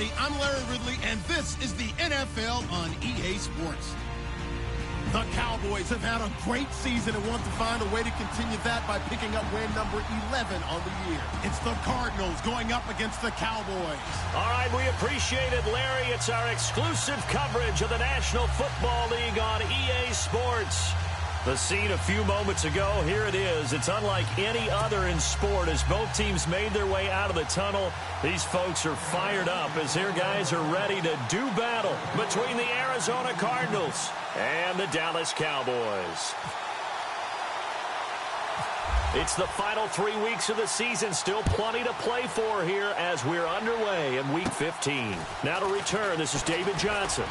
everybody. I'm Larry Ridley, and this is the NFL on EA Sports. The Cowboys have had a great season and want to find a way to continue that by picking up win number 11 on the year. It's the Cardinals going up against the Cowboys. All right, we appreciate it, Larry. It's our exclusive coverage of the National Football League on EA Sports. The scene a few moments ago, here it is. It's unlike any other in sport as both teams made their way out of the tunnel. These folks are fired up as their guys are ready to do battle between the Arizona Cardinals and the Dallas Cowboys. It's the final 3 weeks of the season. Still plenty to play for here as we're underway in Week 15. Now to return, this is David Johnson.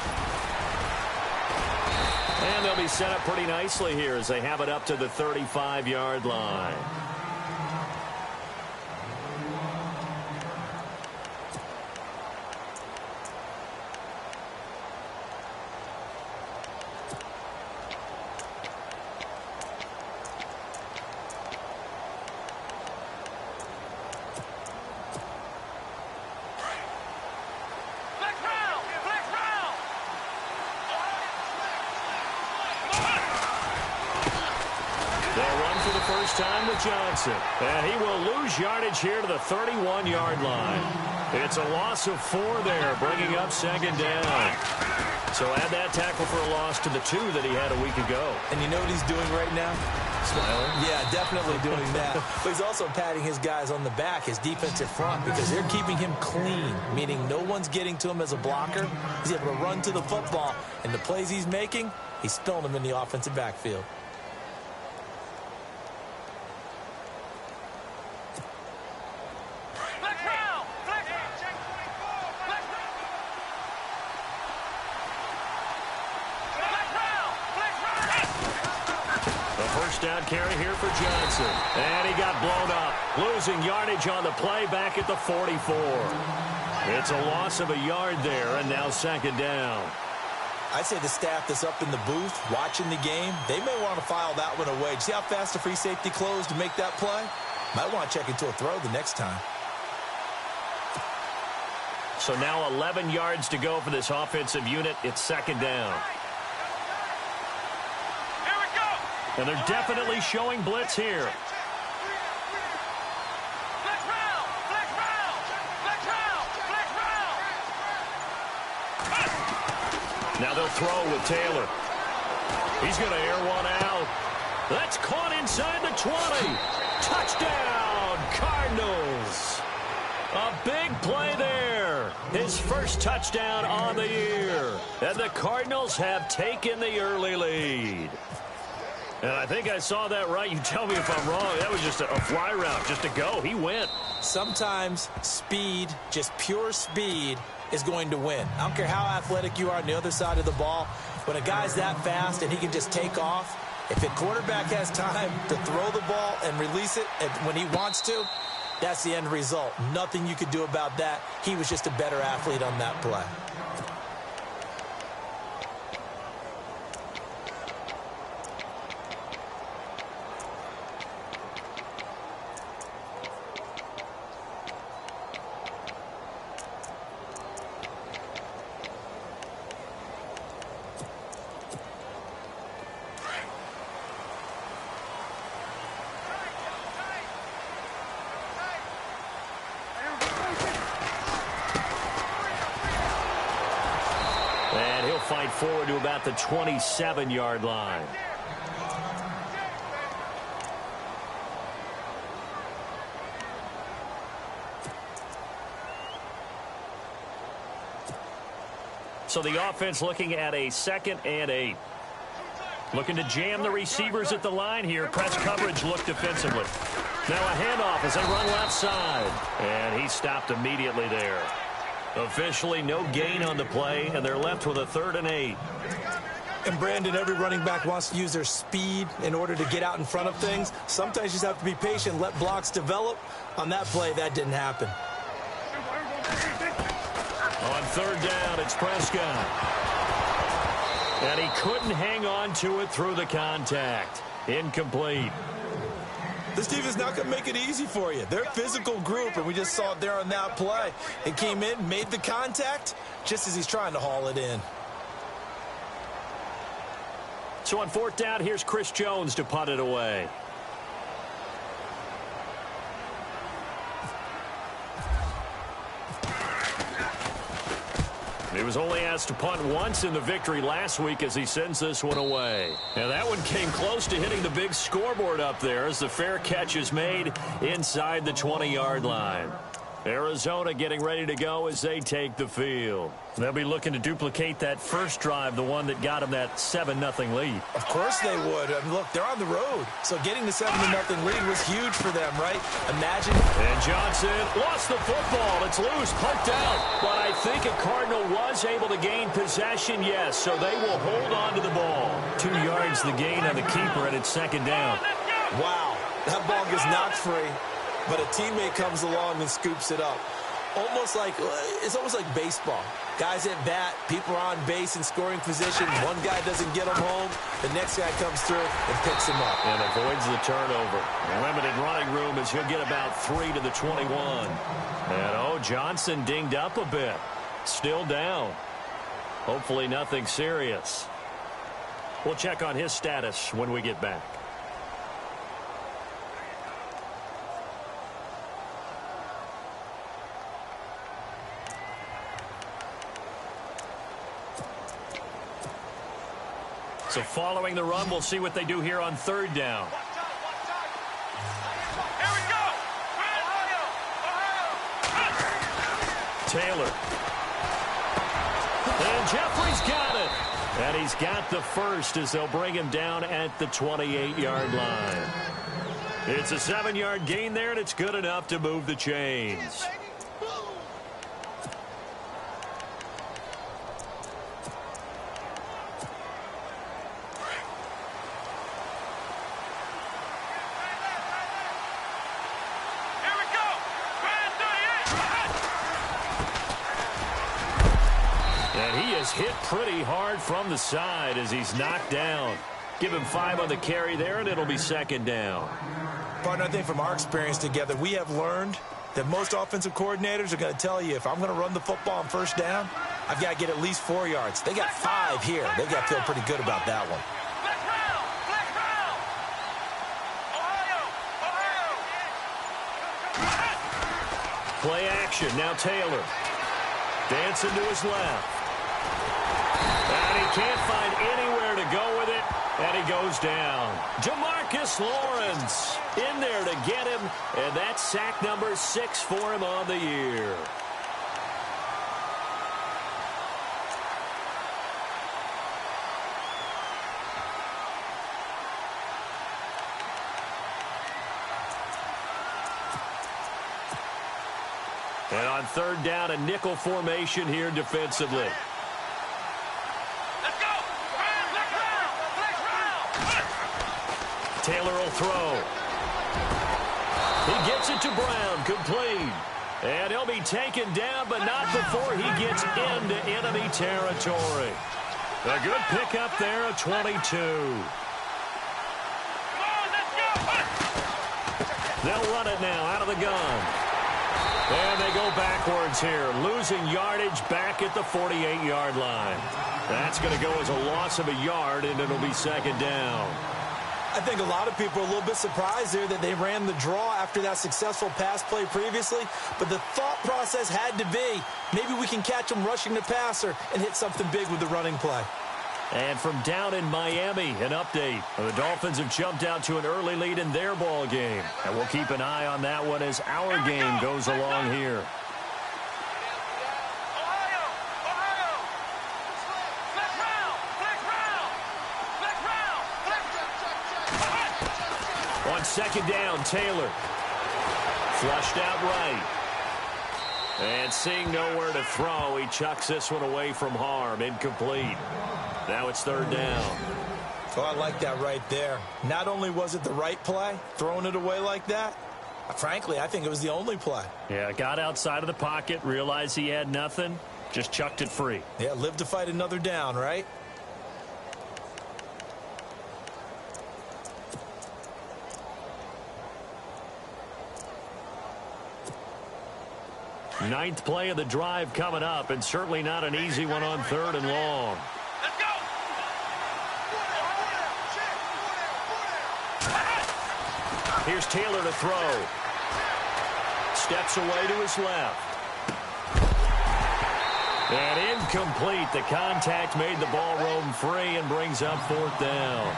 And they'll be set up pretty nicely here as they have it up to the 35-yard line. Time with Johnson, and he will lose yardage here to the 31-yard line. It's a loss of 4 there, bringing up second down. So add that tackle for a loss to the 2 that he had a week ago. And you know what he's doing right now? Smiling? Yeah, definitely doing that. But he's also patting his guys on the back, his defensive front, because they're keeping him clean, meaning no one's getting to him as a blocker. He's able to run to the football, and the plays he's making, he's spilling them in the offensive backfield. Down carry here for Johnson. And he got blown up. Losing yardage on the play back at the 44. It's a loss of a yard there, and now second down. I'd say the staff that's up in the booth watching the game, they may want to file that one away. See how fast the free safety closed to make that play? Might want to check into a throw the next time. So now 11 yards to go for this offensive unit. It's second down. And they're definitely showing blitz here. Now they'll throw with Taylor. He's going to air one out. That's caught inside the 20. Touchdown, Cardinals. A big play there. His first touchdown on the year. And the Cardinals have taken the early lead. And I think I saw that right. You tell me if I'm wrong. That was just a fly route, just to go. He went. Sometimes speed, just pure speed, is going to win. I don't care how athletic you are on the other side of the ball. When a guy's that fast and he can just take off, if a quarterback has time to throw the ball and release it when he wants to, that's the end result. Nothing you could do about that. He was just a better athlete on that play. Fight forward to about the 27-yard line. So the offense looking at a 2nd and 8. Looking to jam the receivers at the line here. Press coverage look defensively. Now a handoff as they run left side. And he stopped immediately there. Officially no gain on the play, and they're left with a 3rd and 8. And Brandon, every running back wants to use their speed in order to get out in front of things. Sometimes you just have to be patient, let blocks develop. On that play, that didn't happen. On 3rd down, it's Prescott. And he couldn't hang on to it through the contact. Incomplete. This team is not going to make it easy for you. They're a physical group, and we just saw it there on that play. It came in, made the contact, just as he's trying to haul it in. So on 4th down, here's Chris Jones to punt it away. He was only asked to punt once in the victory last week as he sends this one away. And that one came close to hitting the big scoreboard up there as the fair catch is made inside the 20-yard line. Arizona getting ready to go as they take the field. They'll be looking to duplicate that first drive, the one that got them that 7-0 lead. Of course they would. I mean, look, they're on the road. So getting the 7-0 lead was huge for them, right? Imagine. And Johnson lost the football. It's loose, poked out. But I think a Cardinal was able to gain possession, yes. So they will hold on to the ball. 2 yards the gain on the keeper, and it's 2nd down. Wow, that ball gets knocked free. But a teammate comes along and scoops it up. It's almost like baseball. Guys at bat, people are on base in scoring position. One guy doesn't get him home. The next guy comes through and picks him up. And avoids the turnover. Limited running room as he'll get about 3 to the 21. And, Johnson dinged up a bit. Still down. Hopefully nothing serious. We'll check on his status when we get back. So following the run, we'll see what they do here on 3rd down. Here we go. Taylor. And Jeffrey's got it. And he's got the first as they'll bring him down at the 28-yard line. It's a 7-yard gain there, and it's good enough to move the chains. Hit pretty hard from the side as he's knocked down. Give him 5 on the carry there, and it'll be 2nd down. Partner, I think from our experience together, we have learned that most offensive coordinators are going to tell you, if I'm going to run the football on 1st down, I've got to get at least 4 yards. They got 5 here. They've got to feel pretty good about that one. Play action. Now Taylor. Dancing to his left. And he can't find anywhere to go with it, and he goes down. Jamarcus Lawrence in there to get him, and that's sack number 6 for him on the year. And on 3rd down, a nickel formation here defensively. Taylor will throw. He gets it to Brown, complete. And he'll be taken down, but not before he gets into enemy territory. A good pickup there, a 22. They'll run it now out of the gun. And they go backwards here, losing yardage back at the 48-yard line. That's going to go as a loss of a yard, and it'll be 2nd down. I think a lot of people are a little bit surprised there that they ran the draw after that successful pass play previously. But the thought process had to be, maybe we can catch them rushing the passer and hit something big with the running play. And from down in Miami, an update. The Dolphins have jumped out to an early lead in their ball game. And we'll keep an eye on that one as our game goes along here. On 2nd down, Taylor. Flushed out right. And seeing nowhere to throw, he chucks this one away from harm. Incomplete. Now it's 3rd down. Oh, I like that right there. Not only was it the right play, throwing it away like that, frankly, I think it was the only play. Yeah, got outside of the pocket, realized he had nothing, just chucked it free. Yeah, live to fight another down, right? Ninth play of the drive coming up, and certainly not an easy one on 3rd and long. Let's go. Here's Taylor to throw. Steps away to his left. And incomplete. The contact made the ball roam free and brings up 4th down.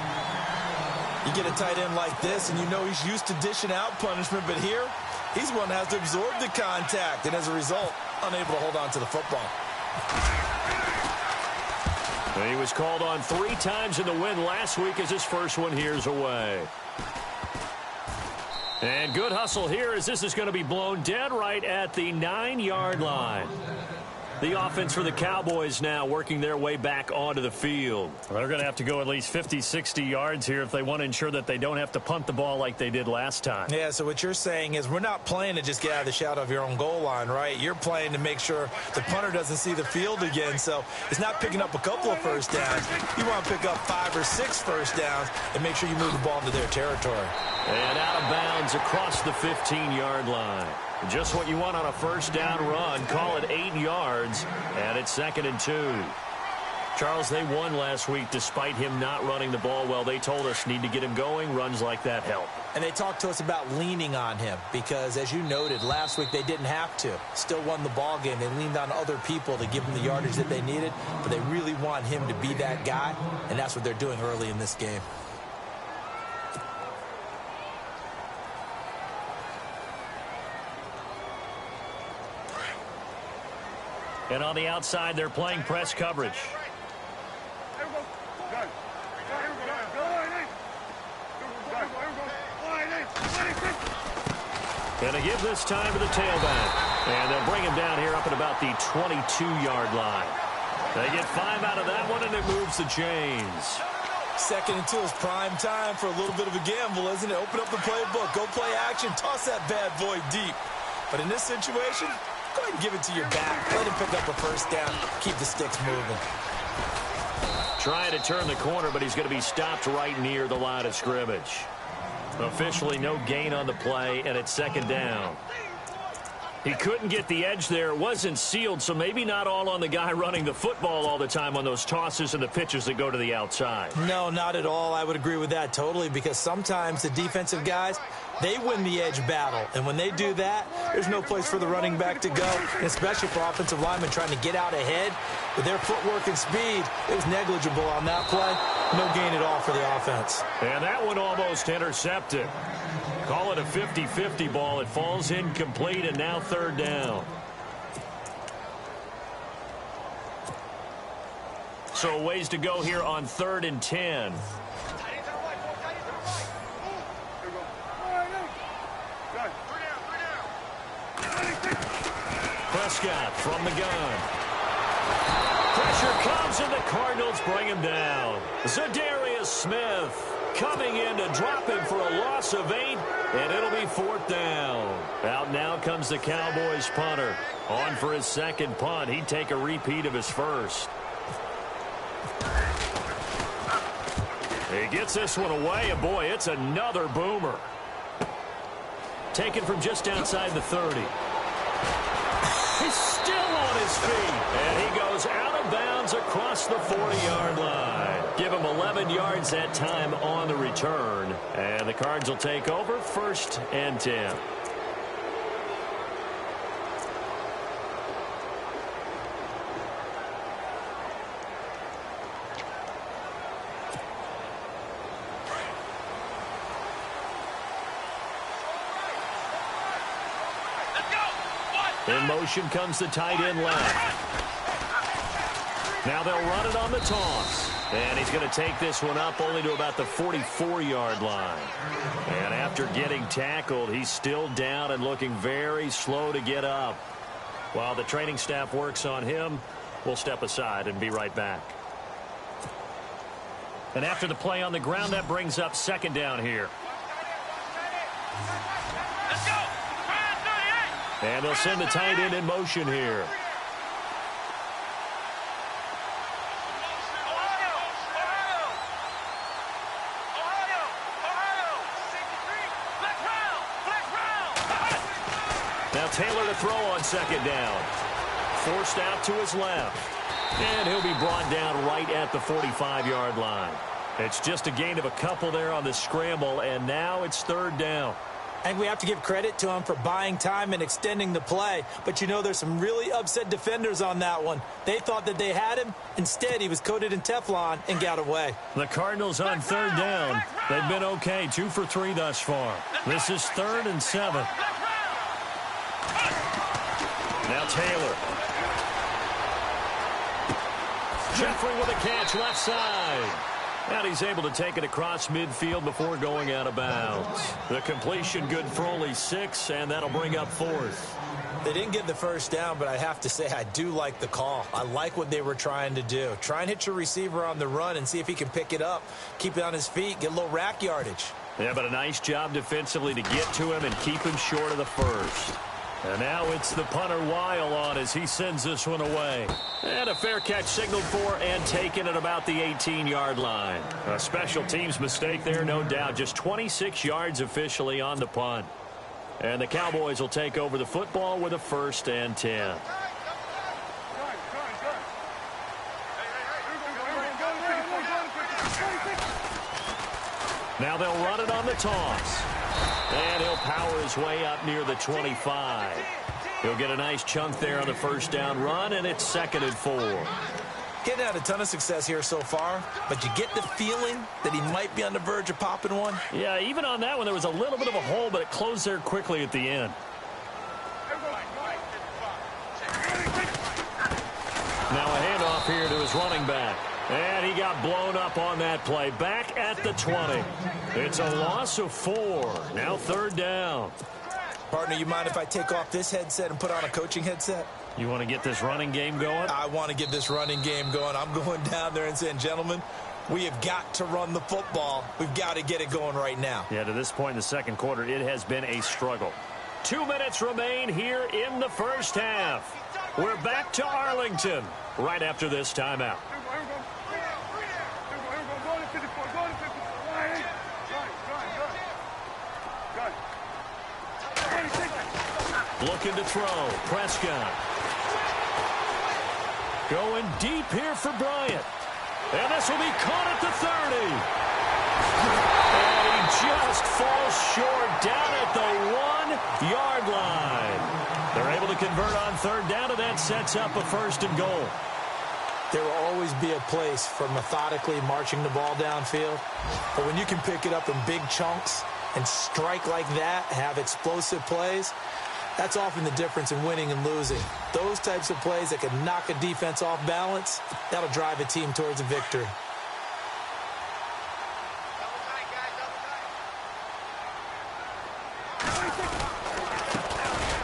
You get a tight end like this, and you know he's used to dishing out punishment, but here, he's one that has to absorb the contact, and as a result, unable to hold on to the football. He was called on 3 times in the win last week as his first one here's away. And good hustle here as this is going to be blown dead right at the 9-yard line. The offense for the Cowboys now working their way back onto the field. Well, they're going to have to go at least 50, 60 yards here if they want to ensure that they don't have to punt the ball like they did last time. Yeah, so what you're saying is we're not playing to just get out of the shadow of your own goal line, right? You're playing to make sure the punter doesn't see the field again. So it's not picking up a couple of first downs. You want to pick up 5 or 6 first downs and make sure you move the ball into their territory. And out of bounds across the 15-yard line. Just what you want on a first down run. Call it 8 yards, and it's 2nd and 2. Charles, they won last week despite him not running the ball well. They told us need to get him going. Runs like that help. And they talked to us about leaning on him because, as you noted, last week they didn't have to. Still won the ball game. They leaned on other people to give them the yardage that they needed, but they really want him to be that guy, and that's what they're doing early in this game. And on the outside, they're playing press coverage. Going to give this time to the tailback. And they'll bring him down here up at about the 22-yard line. They get 5 out of that one, and it moves the chains. 2nd and 2 is prime time for a little bit of a gamble, isn't it? Open up the playbook. Go play action. Toss that bad boy deep. But in this situation, go ahead and give it to your back. Let him pick up a first down. Keep the sticks moving. Trying to turn the corner, but he's going to be stopped right near the line of scrimmage. Officially no gain on the play, and it's 2nd down. He couldn't get the edge there. It wasn't sealed, so maybe not all on the guy running the football all the time on those tosses and the pitches that go to the outside. No, not at all. I would agree with that totally because sometimes the defensive guys, they win the edge battle. And when they do that, there's no place for the running back to go, and especially for offensive linemen trying to get out ahead. With their footwork and speed, it was negligible on that play. No gain at all for the offense. And that one almost intercepted. Call it a 50-50 ball. It falls incomplete, and now 3rd down. So a ways to go here on 3rd and 10. Prescott from the gun. Pressure comes, and the Cardinals bring him down. Zadarius Smith coming in to drop him for a loss of 8, and it'll be 4th down. Out now comes the Cowboys punter. On for his 2nd punt. He'd take a repeat of his first. He gets this one away, and boy, it's another boomer. Taken from just outside the 30. He's still on his feet, and he goes out of bounds across the 40-yard line. Give him 11 yards that time on the return, and the Cards will take over 1st and 10. In motion comes the tight end left. Now they'll run it on the toss. And he's going to take this one up only to about the 44-yard line. And after getting tackled, he's still down and looking very slow to get up. While the training staff works on him, we'll step aside and be right back. And after the play on the ground, that brings up 2nd down here. Let's go. And they'll send the tight end in motion here. Now Taylor to throw on second down. Forced out to his left. And he'll be brought down right at the 45-yard line. It's just a gain of a couple there on the scramble, and now it's third down. I think we have to give credit to him for buying time and extending the play. But, you know, there's some really upset defenders on that one. They thought that they had him. Instead, he was coated in Teflon and got away. The Cardinals on third down. They've been okay, 2 for 3 thus far. This is 3rd and 7. Now Taylor. Jeffrey with a catch left side. And he's able to take it across midfield before going out of bounds. The completion good for only 6, and that'll bring up 4th. They didn't get the first down, but I have to say I do like the call. I like what they were trying to do. Try and hit your receiver on the run and see if he can pick it up, keep it on his feet, get a little rack yardage. Yeah, but a nice job defensively to get to him and keep him short of the first. And now it's the punter Weil on as he sends this one away. And a fair catch signaled for and taken at about the 18-yard line. A special teams mistake there, no doubt. Just 26 yards officially on the punt. And the Cowboys will take over the football with a 1st and 10. Now they'll run it on the toss. And he'll power his way up near the 25. He'll get a nice chunk there on the first down run, and it's 2nd and 4. Getting had a ton of success here so far, but you get the feeling that he might be on the verge of popping one. Yeah, even on that one, there was a little bit of a hole, but it closed there quickly at the end. Now a handoff here to his running back. And he got blown up on that play. Back at the 20. It's a loss of 4. Now 3rd down. Partner, you mind if I take off this headset and put on a coaching headset? You want to get this running game going? I want to get this running game going. I'm going down there and saying, gentlemen, we have got to run the football. We've got to get it going right now. Yeah, to this point in the second quarter, it has been a struggle. 2 minutes remain here in the first half. We're back to Arlington right after this timeout. Looking to throw. Prescott. Going deep here for Bryant. And this will be caught at the 30. And he just falls short down at the 1-yard line. They're able to convert on third down, and that sets up a 1st and goal. There will always be a place for methodically marching the ball downfield. But when you can pick it up in big chunks and strike like that, have explosive plays, that's often the difference in winning and losing. Those types of plays that can knock a defense off balance, that'll drive a team towards a victory.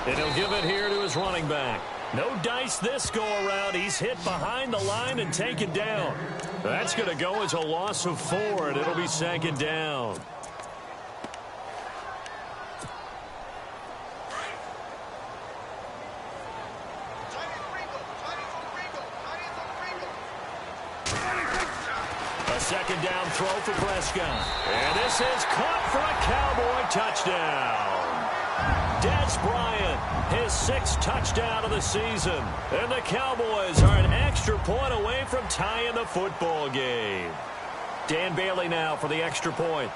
And he'll give it here to his running back. No dice this go-around. He's hit behind the line and taken down. That's going to go as a loss of 4, and it'll be 2nd down. A 2nd down throw for Prescott. And this is caught for a Cowboy touchdown. Des Bryant, his 6th touchdown of the season. And the Cowboys are an extra point away from tying the football game. Dan Bailey now for the extra point.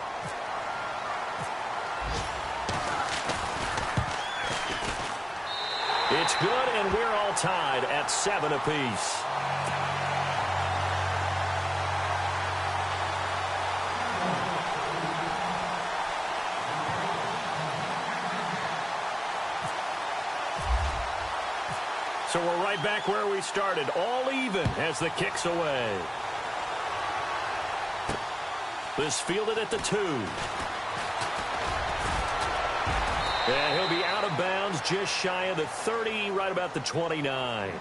It's good, and we're all tied at 7 apiece. So we're right back where we started, all even as the kick's away. This fielded at the 2. And he'll be out of bounds just shy of the 30, right about the 29.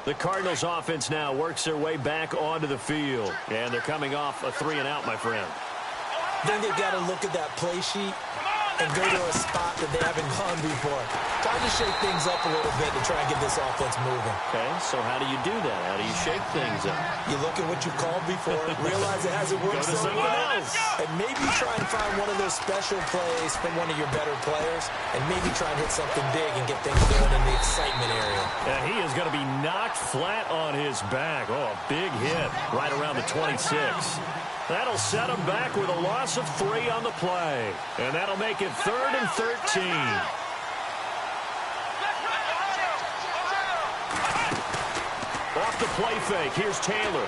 The Cardinals offense now works their way back onto the field. And they're coming off a 3-and-out, my friend. Then they've got to look at that play sheet and go to a spot that they haven't gone before. Trying to shake things up a little bit to try and get this offense moving. Okay, so how do you do that? How do you shake things up? You look at what you called before, realize it hasn't worked so well, and maybe try and find one of those special plays from one of your better players, and maybe try and hit something big and get things going in the excitement area. And he is going to be knocked flat on his back. Oh, a big hit right around the 26. That'll set him back with a loss of 3 on the play. And that'll make it 3rd and 13. Off the play fake, here's Taylor.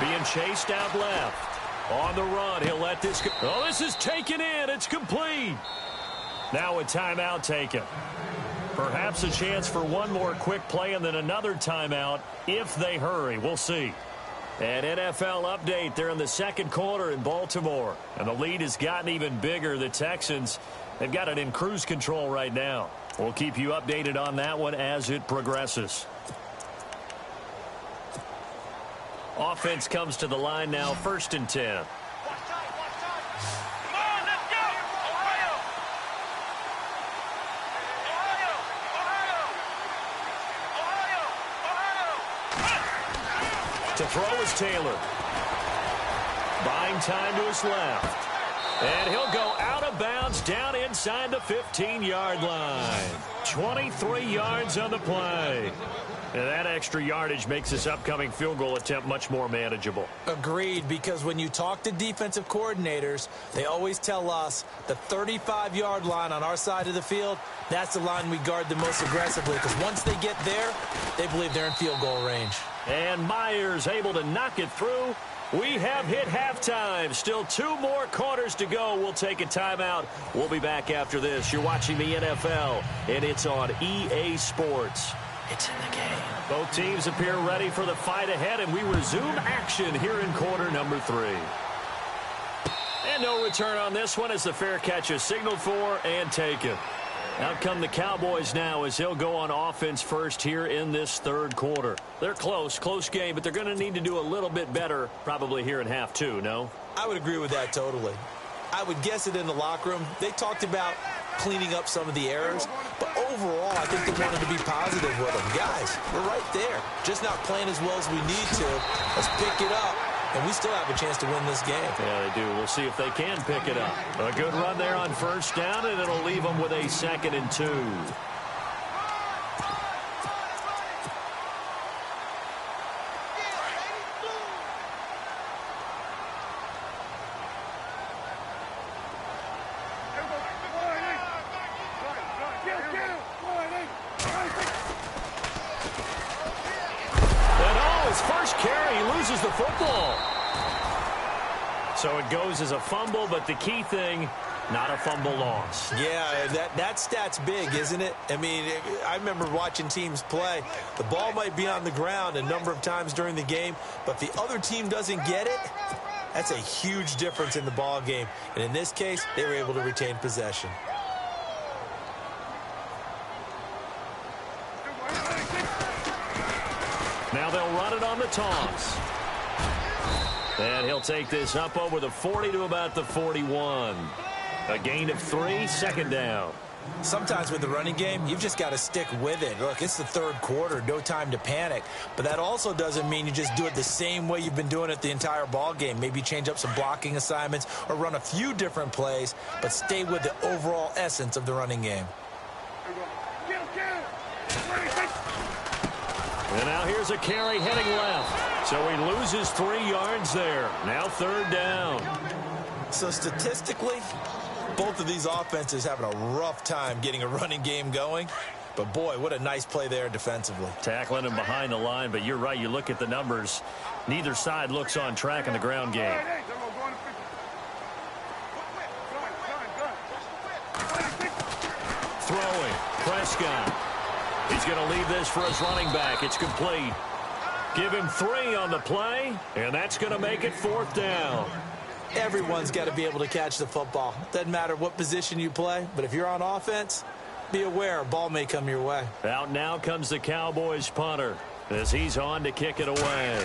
Being chased out left. On the run, he'll let this go. Oh, this is taken in. It's complete. Now a timeout taken. Perhaps a chance for one more quick play and then another timeout if they hurry. We'll see. An NFL update. They're in the second quarter in Baltimore. And the lead has gotten even bigger. The Texans, they've got it in cruise control right now. We'll keep you updated on that one as it progresses. Offense comes to the line now, 1st and 10. To throw is Taylor. Buying time to his left. And he'll go out of bounds down inside the 15-yard line. 23 yards on the play. And that extra yardage makes this upcoming field goal attempt much more manageable. Agreed, because when you talk to defensive coordinators, they always tell us the 35-yard line on our side of the field, that's the line we guard the most aggressively, because once they get there, they believe they're in field goal range. And Myers able to knock it through. We have hit halftime. Still 2 more quarters to go. We'll take a timeout. We'll be back after this. You're watching the NFL, and it's on EA Sports. It's in the game. Both teams appear ready for the fight ahead, and we resume action here in quarter number 3. And no return on this one as the fair catch is signaled for and taken. Out come the Cowboys now as he'll go on offense first here in this 3rd quarter. They're close game, but they're going to need to do a little bit better probably here in half 2, no? I would agree with that totally. I would guess it in the locker room. They talked about cleaning up some of the errors, but overall, I think they wanted to be positive with them. Guys, we're right there. Just not playing as well as we need to. Let's pick it up, and we still have a chance to win this game. Yeah, they do. We'll see if they can pick it up. A good run there on 1st down, and it'll leave them with a 2nd and 2. The football. So it goes as a fumble, but the key thing, not a fumble loss. Yeah, that stat's big, isn't it? I mean, I remember watching teams play. The ball might be on the ground a number of times during the game, but the other team doesn't get it. That's a huge difference in the ball game. And in this case, they were able to retain possession. Now they'll run it on the toss. And he'll take this up over the 40 to about the 41. A gain of 3, 2nd down. Sometimes with the running game, you've just got to stick with it. Look, it's the 3rd quarter, no time to panic. But that also doesn't mean you just do it the same way you've been doing it the entire ball game. Maybe change up some blocking assignments or run a few different plays, but stay with the overall essence of the running game. And now here's a carry heading left. So he loses 3 yards there. Now 3rd down. So statistically, both of these offenses having a rough time getting a running game going. But, boy, what a nice play there defensively. Tackling him behind the line, but you're right. You look at the numbers. Neither side looks on track in the ground game. Throwing. Prescott. He's going to leave this for his running back. It's complete. Give him 3 on the play, and that's going to make it 4th down. Everyone's got to be able to catch the football. Doesn't matter what position you play, but if you're on offense, be aware, a ball may come your way. Out now comes the Cowboys punter as he's on to kick it away.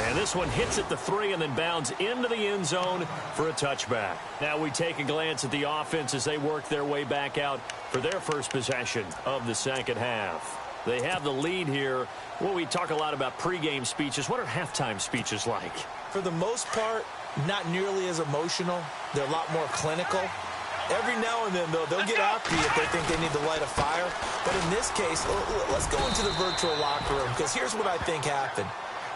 And this one hits at the 3 and then bounds into the end zone for a touchback. Now we take a glance at the offense as they work their way back out for their first possession of the second half. They have the lead here. Well, we talk a lot about pregame speeches. What are halftime speeches like? For the most part, not nearly as emotional. They're a lot more clinical. Every now and then, though, they'll get after you if they think they need to light a fire. But in this case, let's go into the virtual locker room, because here's what I think happened.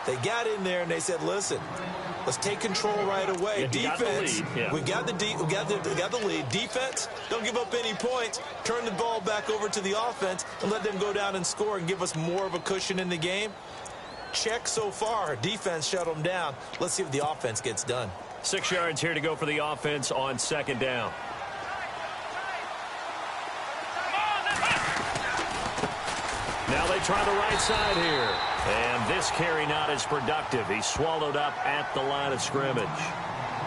They got in there and they said, listen, let's take control right away. Yeah, defense, we got the lead. Defense, don't give up any points. Turn the ball back over to the offense and let them go down and score and give us more of a cushion in the game. Check so far. Defense shut them down. Let's see if the offense gets done. 6 yards here to go for the offense on second down. Now they try the right side here. And this carry not as productive. He's swallowed up at the line of scrimmage.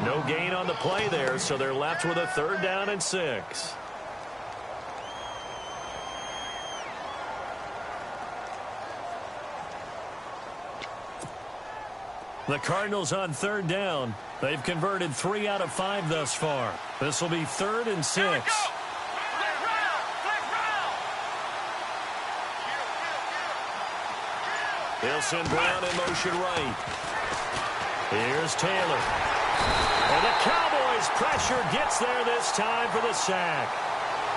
No gain on the play there, so they're left with a 3rd down and 6. The Cardinals on 3rd down. They've converted 3 out of 5 thus far. This will be 3rd and 6. He'll send Brown in motion right. Here's Taylor. And the Cowboys pressure gets there this time for the sack.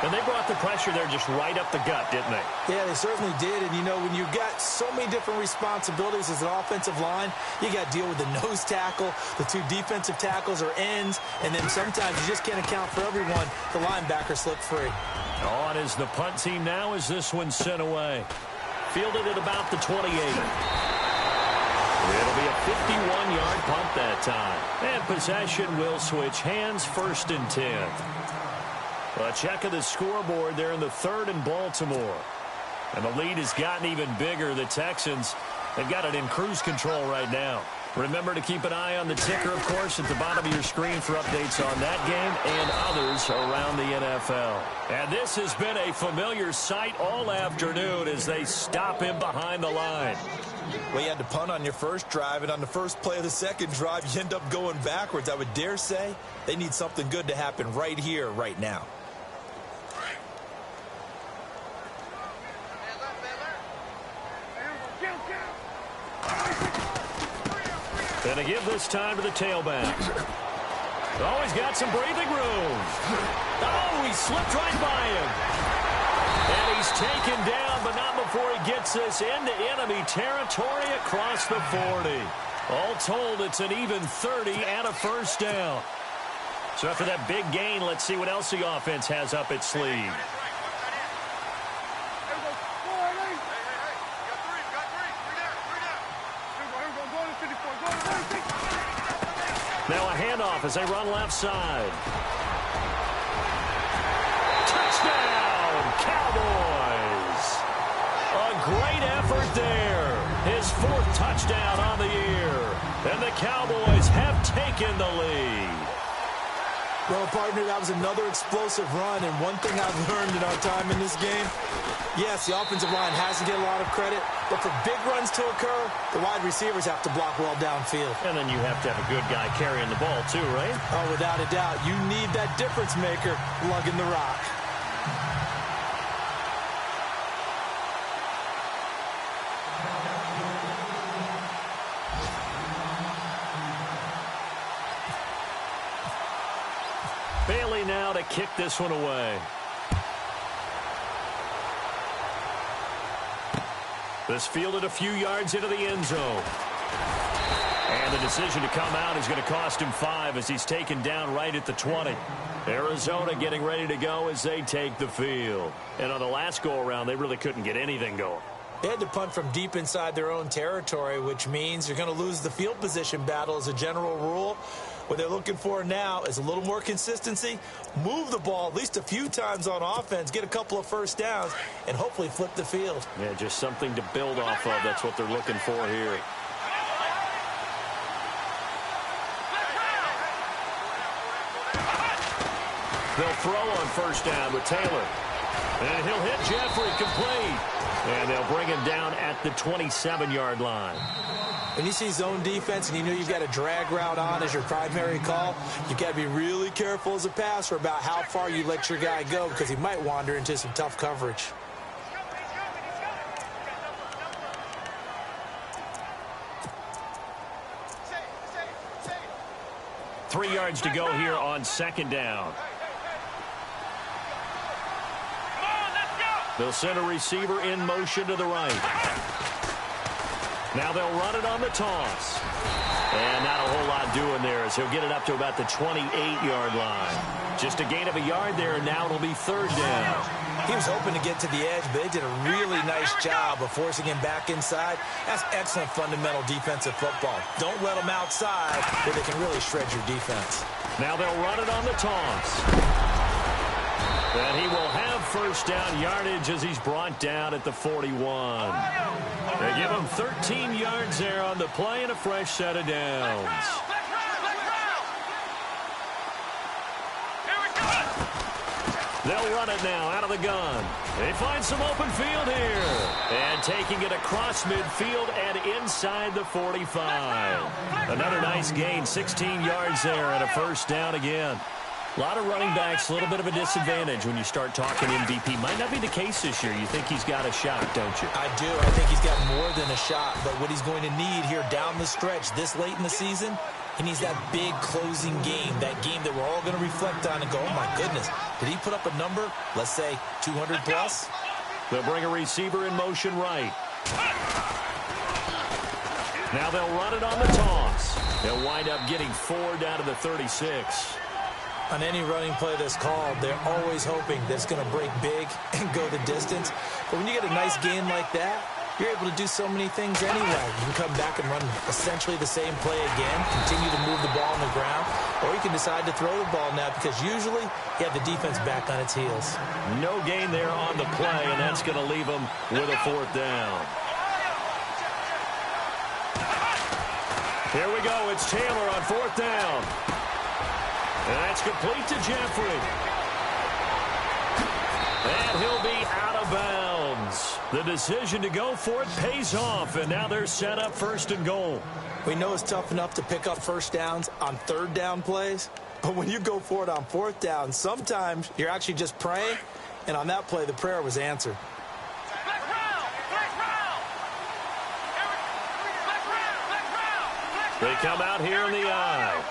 And they brought the pressure there just right up the gut, didn't they? Yeah, they certainly did. And, you know, when you've got so many different responsibilities as an offensive line, you got to deal with the nose tackle, the 2 defensive tackles or ends, and then sometimes you just can't account for everyone. The linebacker slipped free. On is the punt team now as this one's sent away. Fielded at about the 28. It'll be a 51-yard punt that time. And possession will switch hands, 1st and 10. A check of the scoreboard there in the 3rd and Baltimore. And the lead has gotten even bigger. The Texans, they've got it in cruise control right now. Remember to keep an eye on the ticker, of course, at the bottom of your screen for updates on that game and others around the NFL. And this has been a familiar sight all afternoon as they stop him behind the line. Well, you had to punt on your first drive, and on the first play of the second drive, you end up going backwards. I would dare say they need something good to happen right here, right now. And to give this time to the tailback. Oh, he's got some breathing room. Oh, he slipped right by him. And he's taken down, but not before he gets this into enemy territory across the 40. All told, it's an even 30 and a 1st down. So after that big gain, let's see what else the offense has up its sleeve. Now a handoff as they run left side. Touchdown, Cowboys! A great effort there. His 4th touchdown on the year. And the Cowboys have taken the lead. Well, partner, that was another explosive run, and one thing I've learned in our time in this game, yes, the offensive line has to get a lot of credit, but for big runs to occur, the wide receivers have to block well downfield. And then you have to have a good guy carrying the ball too, right? Oh, without a doubt. You need that difference maker lugging the rock. Bailey now to kick this one away. This fielded a few yards into the end zone. And the decision to come out is going to cost him 5 as he's taken down right at the 20. Arizona getting ready to go as they take the field. And on the last go-around, they really couldn't get anything going. They had to punt from deep inside their own territory, which means you're going to lose the field position battle as a general rule. What they're looking for now is a little more consistency, move the ball at least a few times on offense, get a couple of 1st downs, and hopefully flip the field. Yeah, just something to build off of. That's what they're looking for here. They'll throw on first down with Taylor. And he'll hit Jeffrey complete. And they'll bring him down at the 27-yard line. When you see zone defense and you know you've got a drag route on as your primary call, you've got to be really careful as a passer about how far you let your guy go because he might wander into some tough coverage. Three yards to go here on second down. They'll send a receiver in motion to the right. Now they'll run it on the toss. And not a whole lot doing there as he'll get it up to about the 28-yard line. Just a gain of a yard there, and now it'll be third down. He was hoping to get to the edge, but they did a really nice job of forcing him back inside. That's excellent fundamental defensive football. Don't let them outside where they can really shred your defense. Now they'll run it on the toss. And he will have first down yardage as he's brought down at the 41. They give him 13 yards there on the play and a fresh set of downs. They'll run it now out of the gun. They find some open field here. And taking it across midfield and inside the 45. Another nice gain, 16 yards there and a first down again. A lot of running backs, a little bit of a disadvantage when you start talking MVP. Might not be the case this year. You think he's got a shot, don't you? I do. I think he's got more than a shot. But what he's going to need here down the stretch this late in the season, he needs that big closing game, that game that we're all going to reflect on and go, oh, my goodness, did he put up a number, let's say, 200 plus? They'll bring a receiver in motion right. Now they'll run it on the toss. They'll wind up getting 4 down to the 36. On any running play that's called, they're always hoping that it's going to break big and go the distance. But when you get a nice gain like that, you're able to do so many things anyway. You can come back and run essentially the same play again, continue to move the ball on the ground, or you can decide to throw the ball now because usually you have the defense back on its heels. No gain there on the play, and that's going to leave them with a fourth down. Here we go. It's Taylor on fourth down. And that's complete to Jeffrey. And he'll be out of bounds. The decision to go for it pays off, and now they're set up first and goal. We know it's tough enough to pick up first downs on third down plays, but when you go for it on fourth down, sometimes you're actually just praying, and on that play, the prayer was answered. They come out here in the eye.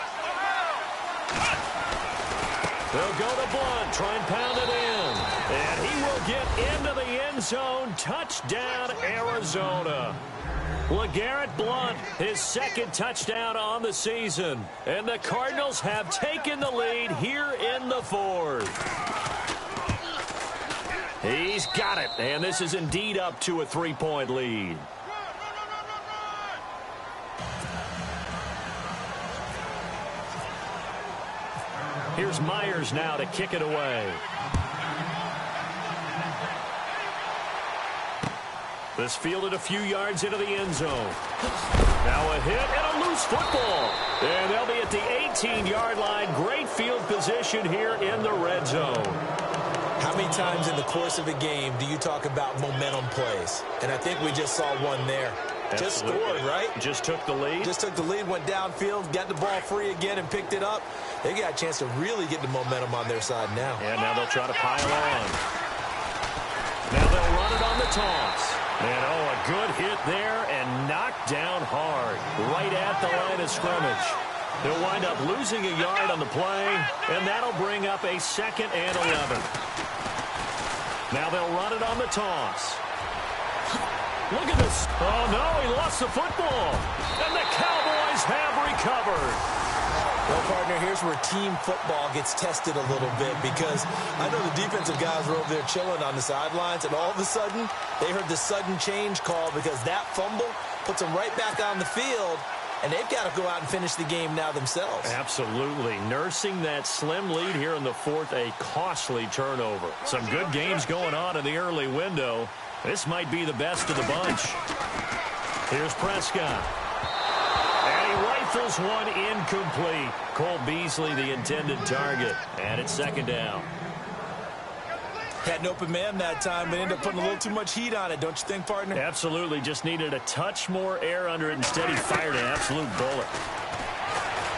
They'll go to Blunt, try and pound it in. And he will get into the end zone. Touchdown, Arizona. LeGarrette Blunt, his second touchdown on the season. And the Cardinals have taken the lead here in the fourth. He's got it. And this is indeed up to a 3-point lead. Here's Myers now to kick it away. This fielded a few yards into the end zone. Now a hit and a loose football. And they'll be at the 18-yard line. Great field position here in the red zone. How many times in the course of a game do you talk about momentum plays? And I think we just saw one there. Absolutely. Just scored, right? Just took the lead. Just took the lead, went downfield, got the ball free again and picked it up. They got a chance to really get the momentum on their side now. And now they'll try to pile on. Now they'll run it on the toss. And, oh, a good hit there and knocked down hard right at the line of scrimmage. They'll wind up losing a yard on the play, and that'll bring up a 2nd and 11. Now they'll run it on the toss. Look at this. Oh, no, he lost the football. And the Cowboys have recovered. Well, partner, here's where team football gets tested a little bit because I know the defensive guys were over there chilling on the sidelines, and all of a sudden, they heard the sudden change call because that fumble puts them right back on the field, and they've got to go out and finish the game now themselves. Absolutely. Nursing that slim lead here in the fourth, a costly turnover. Some good games going on in the early window. This might be the best of the bunch. Here's Prescott. And he rifles Rifles one incomplete. Cole Beasley, the intended target. And it's second down. Had an open man that time, but ended up putting a little too much heat on it, don't you think, partner? Absolutely. Just needed a touch more air under it. Instead, he fired an absolute bullet.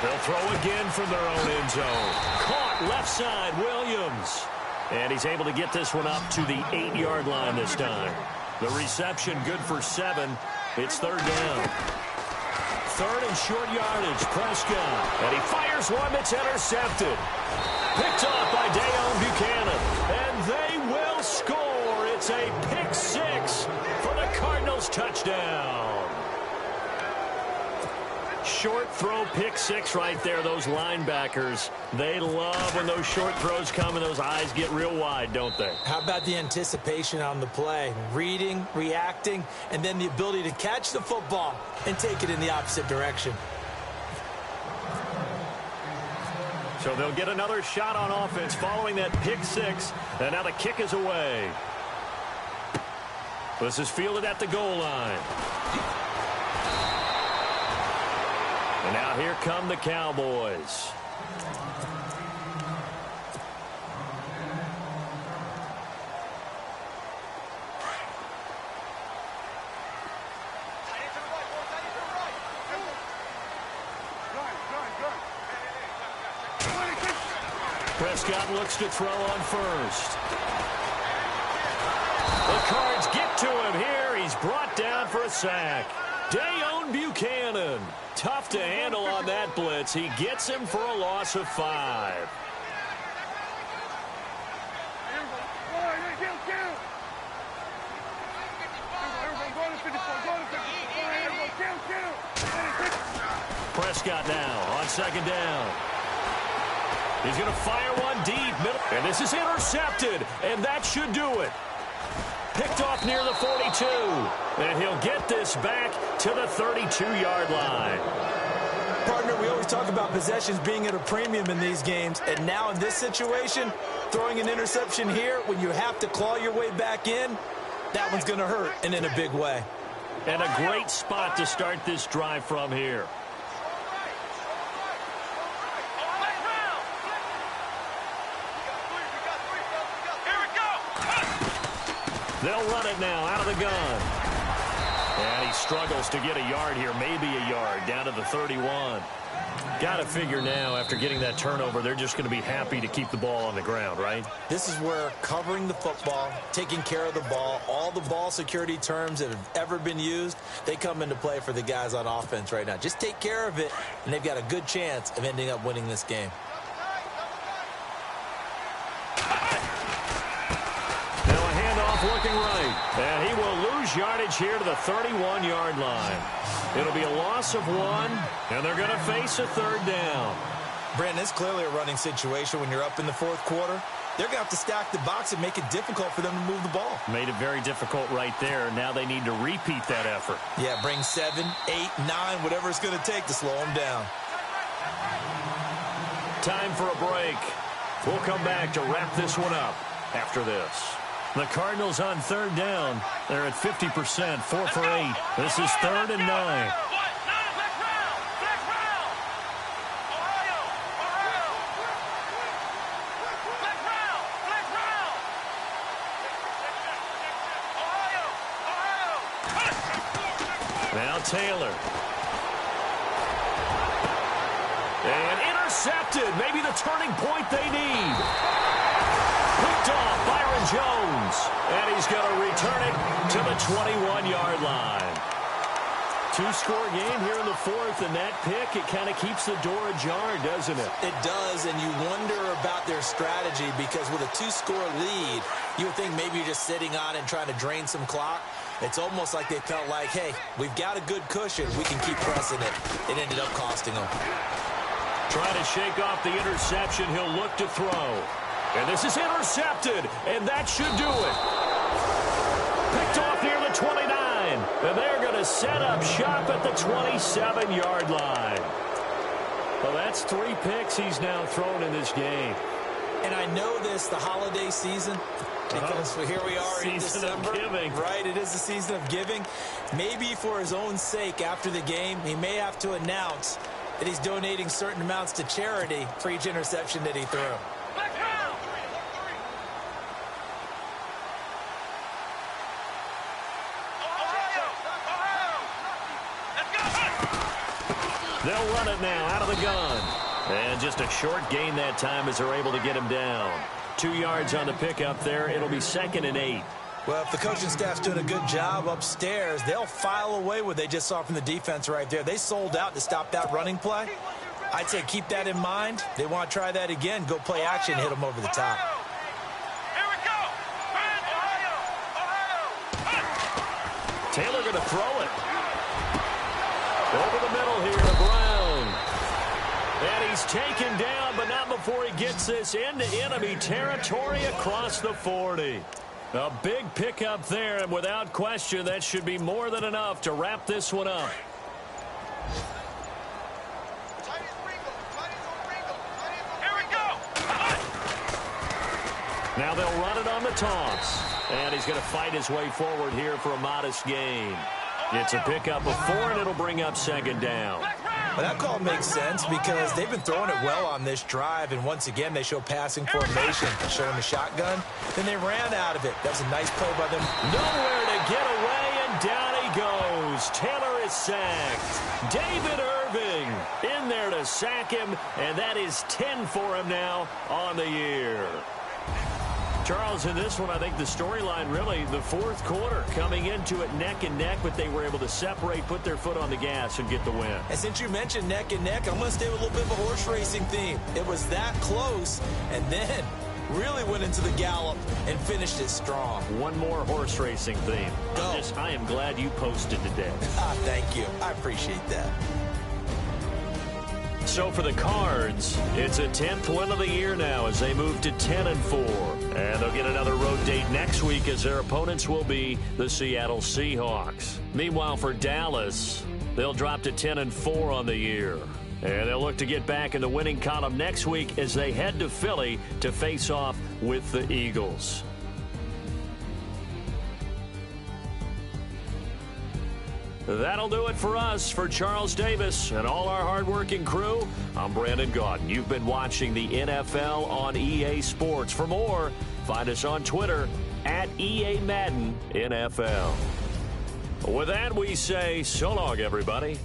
They'll throw again from their own end zone. Caught left side, Williams. And he's able to get this one up to the 8-yard line this time. The reception good for 7. It's third down. Third and short yardage, Prescott. And he fires one that's intercepted. Picked off by Dayon Buchanan. And they will score. It's a pick 6 for the Cardinals touchdown. Short throw, pick 6 right there. Those linebackers, they love when those short throws come and those eyes get real wide, don't they? How about the anticipation on the play? Reading, reacting, and then the ability to catch the football and take it in the opposite direction. So they'll get another shot on offense following that pick 6. And now the kick is away. This is fielded at the goal line. And now here come the Cowboys. Prescott looks to throw on first. The Cards get to him here. He's brought down for a sack. Dayon Buchanan. Tough to handle on that blitz. He gets him for a loss of 5. Prescott now on second down. He's going to fire one deep. And this is intercepted. And that should do it. Picked off near the 42. And he'll get this back to the 32-yard line. Partner, we always talk about possessions being at a premium in these games. And now in this situation, throwing an interception here when you have to claw your way back in, that one's going to hurt, and in a big way. And a great spot to start this drive from here. They'll run it now out of the gun. And he struggles to get a yard here, maybe a yard, down to the 31. Got to figure now, after getting that turnover, they're just going to be happy to keep the ball on the ground, right? This is where covering the football, taking care of the ball, all the ball security terms that have ever been used, they come into play for the guys on offense right now. Just take care of it, and they've got a good chance of ending up winning this game. Looking right, and he will lose yardage here to the 31-yard line. It'll be a loss of 1, and they're going to face a third down. Brandon, it's clearly a running situation when you're up in the fourth quarter. They're going to have to stack the box and make it difficult for them to move the ball. Made it very difficult right there. Now they need to repeat that effort. Yeah, bring 7, 8, 9, whatever it's going to take to slow them down. Time for a break. We'll come back to wrap this one up after this. The Cardinals on third down. They're at 50%, 4 for 8. This is 3rd and 9. Now Taylor. And intercepted. Maybe the turning point they need. Picked off Byron Jones. And he's going to return it to the 21-yard line. Two-score game here in the fourth, and that pick, it kind of keeps the door ajar, doesn't it? It does, and you wonder about their strategy because with a two-score lead, you would think maybe you're just sitting on and trying to drain some clock. It's almost like they felt like, hey, we've got a good cushion. We can keep pressing it. It ended up costing them. Trying to shake off the interception. He'll look to throw. And this is intercepted, and that should do it. Picked off near the 29, and they're going to set up shop at the 27-yard line. Well, that's 3 picks he's now thrown in this game. And I know this, the holiday season, because here we are in December. Of giving. Right, it is the season of giving. Maybe for his own sake after the game, he may have to announce and he's donating certain amounts to charity for each interception that he threw. They'll run it now out of the gun. And just a short gain that time as they're able to get him down. 2 yards on the pickup there. It'll be 2nd and 8. Well, if the coaching staff's doing a good job upstairs, they'll file away what they just saw from the defense right there. They sold out to stop that running play. I'd say keep that in mind. They want to try that again. Go play action, hit them over the top. Taylor going to throw it. Over the middle here to Brown. And he's taken down, but not before he gets this into enemy territory across the 40. A big pickup there, and without question, that should be more than enough to wrap this one up. Now they'll run it on the toss. And he's going to fight his way forward here for a modest gain. It's a pickup of 4, and it'll bring up 2nd down. Well, that call makes sense because they've been throwing it well on this drive, and once again, they show passing formation, showing the shotgun. Then they ran out of it. That was a nice play by them. Nowhere to get away, and down he goes. Taylor is sacked. David Irving in there to sack him, and that is 10 for him now on the year. Charles, in this one, I think the storyline really, the 4th quarter, coming into it neck and neck, but they were able to separate, put their foot on the gas, and get the win. And since you mentioned neck and neck, I'm going to stay with a little bit of a horse racing theme. It was that close, and then really went into the gallop and finished it strong. One more horse racing theme. I am glad you posted today. Thank you. I appreciate that. So for the Cards, it's a 10th win of the year now as they move to 10-4. And they'll get another road date next week as their opponents will be the Seattle Seahawks. Meanwhile, for Dallas, they'll drop to 10-4 on the year. And they'll look to get back in the winning column next week as they head to Philly to face off with the Eagles. That'll do it for us. For Charles Davis and all our hardworking crew, I'm Brandon Gaudin. You've been watching the NFL on EA Sports. For more, find us on Twitter at EA Madden NFL. With that, we say so long, everybody.